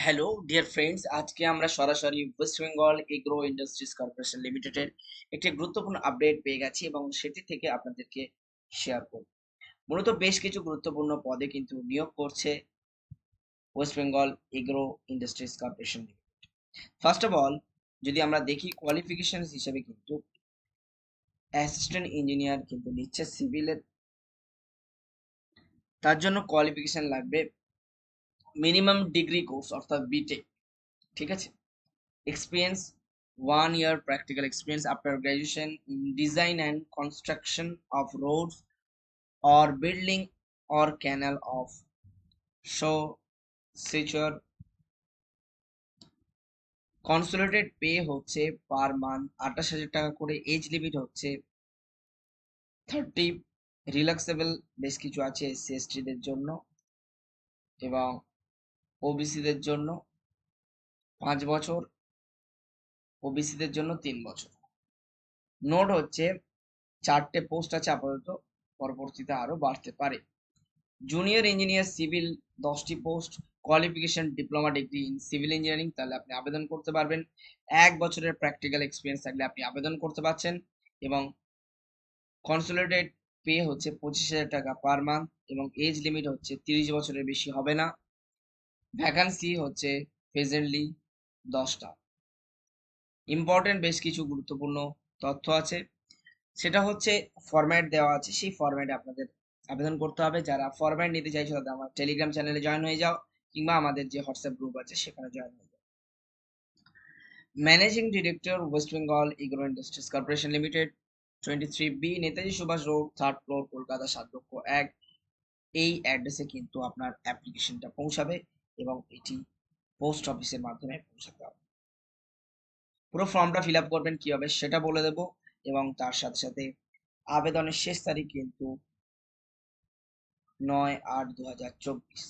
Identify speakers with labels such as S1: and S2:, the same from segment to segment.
S1: Hello dear friends, আজকে আমরা সরাসরি ওয়েস্ট বেঙ্গল এগ্রো ইন্ডাস্ট্রিজ কর্পোরেশন লিমিটেডের একটি গুরুত্বপূর্ণ আপডেট পেয়ে গেছি এবং সেটি থেকে আপনাদেরকে শেয়ার করব। মূলত বেশ কিছু গুরুত্বপূর্ণ পদে কিন্তু নিয়োগ করছে West Bengal Agro Industries Corporation limited. First of all, যদি আমরা দেখি কোয়ালিফিকেশন হিসেবে কিন্তু অ্যাসিস্ট্যান্ট ইঞ্জিনিয়ার কিন্তু নিচ্ছে সিভিলের। তার জন্য কোয়ালিফিকেশন লাগবে মিনিমাম ডিগ্রি কোর্স অর্থাৎ বিটেক। ঠিক আছে। Experience 1 year practical experience after graduation in design and construction of roads or building or canal of shore seashore. Consolidated pay হচ্ছে পার মান্থ 28,000 টাকা করে। এজ লিমিট হচ্ছে 30। রিল্যাক্সেবল বেশ কিছু আছে এসসি এসটিদের জন্য এবং ওবিসিদের জন্য 5 বছর, ওবিসিদের জন্য 3 বছর। নোট হচ্ছে 4টে পোস্ট আছে আপাতত, পরবর্তীতে আরো বাড়তে পারে। জুনিয়র ইঞ্জিনিয়ার সিভিল 10টি post. Qualification diploma degree in civil engineering, তাহলে আপনি আবেদন করতে পারবেন। 1 বছরের প্র্যাকটিক্যাল এক্সপিরিয়েন্স থাকলে আপনি আবেদন করতে পারছেন এবং কনসোলিডেটেড পে হচ্ছে 25,000 টাকা পার মান্থ এবং এজ লিমিট হচ্ছে 30 বছরের বেশি হবে না। ভ্যাকান্সি হচ্ছে প্রেজেন্টলি 10টা। ইম্পর্টেন্ট বেশ কিছু গুরুত্বপূর্ণ তথ্য আছে, সেটা হচ্ছে ফরম্যাট দেওয়া আছে, সেই ফরম্যাটে আপনাদের আবেদন করতে হবে। যারা ফরম্যাট নিতে চাইছো তাদের আমার টেলিগ্রাম চ্যানেলে জয়েন হয়ে যাও কিংবা আমাদের যে হোয়াটসঅ্যাপ গ্রুপ আছে সেখানে জয়েন হয়ে যাও। Managing director West Bengal Agro Industries Corporation Limited, 23B Netaji Subhash road, 3rd floor, Kolkata 7,00,001। এই অ্যাড্রেসে কিন্তু আপনার অ্যাপ্লিকেশনটা পৌঁছাবে এবং এটি পোস্ট অফিসের মাধ্যমে পৌঁছাতে হবে। পুরো ফর্মটা ফিল আপ করবেন কিভাবে সেটা বলে দেবো এবং তার সাথে সাথে আবেদনের শেষ তারিখ কিন্তু 9/8/2024।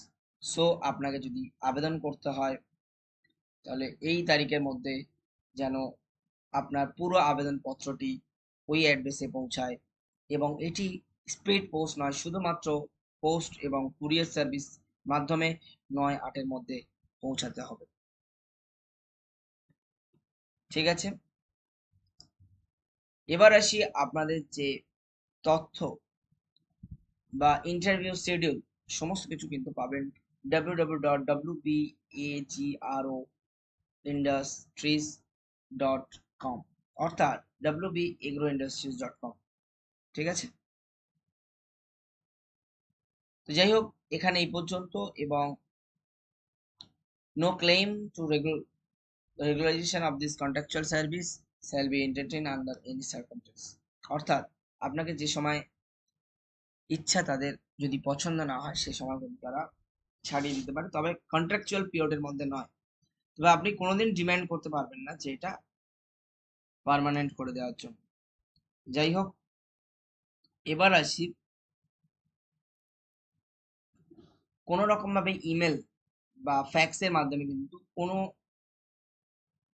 S1: সো আপনাকে যদি আবেদন করতে হয় তাহলে এই তারিখের মধ্যে যেন আপনার পুরো আবেদনপত্রটি ওই অ্যাড্রেসে পৌঁছায় এবং এটি স্পিড পোস্ট নয়, শুধুমাত্র পোস্ট এবং কুরিয়ার সার্ভিস মাধ্যমে 9/8-এর মধ্যে পৌঁছাতে হবে। ঠিক আছে, এবার আসি আপনাদের যে তথ্য বা ইন্টারভিউ শিডিউল সমস্ত কিছু কিন্তু পাবেন www.wbegroindustries.com অর্থাৎ wbegroindustries.com। ঠিক আছে, তো যাই হোক, এখানে এই পর্যন্ত এবং no claim to regularization of this contractual service shall be entertained under any circumstance। অর্থাৎ আপনাকে যে সময় ইচ্ছা তাদের যদি পছন্দ না হয় সে সময় কিন্তু তারা ছাড়িয়ে দিতে পারে, তবে কন্ট্রাকচুয়াল পিরিয়ডের মধ্যে নয়। তবে আপনি কোনোদিন ডিমান্ড করতে পারবেন না যে এটা পার্মানেন্ট করে দেওয়ার জন্য। যাই হোক, এবার আসি, কোনো রকম ভাবে ইমেল বা ফ্যাক্সের মাধ্যমে কিন্তু কোনো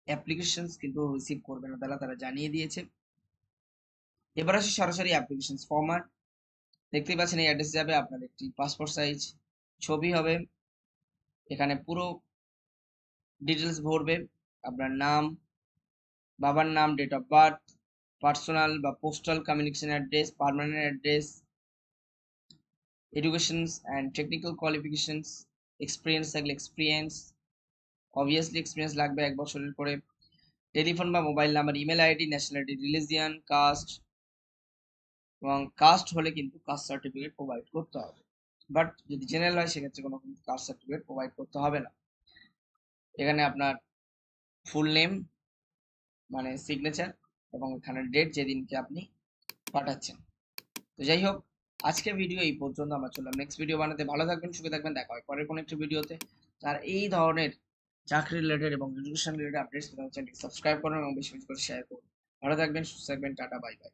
S1: অ্যাপ্লিকেশনস কিন্তু রিসিভ করবে না, তারা জানিয়ে দিয়েছে। এবার আসি সরাসরি অ্যাপ্লিকেশন ফরম্যাট। দেখতেই পাচ্ছেন এই অ্যাড্রেসে যাবে, আপনার একটি পাসপোর্ট সাইজ ছবি হবে, এখানে পুরো ডিটেলস ভরবে, আপনার নাম, বাবার নাম, ডেট অফ বার্থ, পার্সোনাল বা postal communication address, permanent address, educations and technical qualifications, experience থাকলে এক্সপিরিয়েন্স, অবভিয়াসলি এক্সপিরিয়েন্স লাগবে 1 বছরের করে, টেলিফোন বা mobile number, email ID, nationality, religion, caste, এবং কাস্ট হলে কিন্তু কাস্ট সার্টিফিকেট প্রোভাইড করতে হবে। বাট যদি জেনারেল হয় সেক্ষেত্রে কোনো কাস্ট সার্টিফিকেট প্রোভাইড করতে হবে না। এখানে আপনার ফুল নেম মানে সিগনেচার এবং এখানে ডেট যেদিনকে আপনি পাঠাচ্ছেন। তো যাই হোক, আজকের ভিডিও এই পর্যন্ত, আমরা চললাম নেক্সট ভিডিও বানাতে। ভালো থাকবেন, সুখে থাকবেন, দেখা হয় পরের কোনো একটা ভিডিওতে। আর এই ধরনের চাকরি রিলেটেড এবং এডুকেশন রিলেটেড আপডেটস চ্যানেলটি সাবস্ক্রাইব করুন এবং বেশি বেশি করে শেয়ার করুন। ভালো থাকবেন, সুস্থ থাকবেন, টাটা, বাই বাই।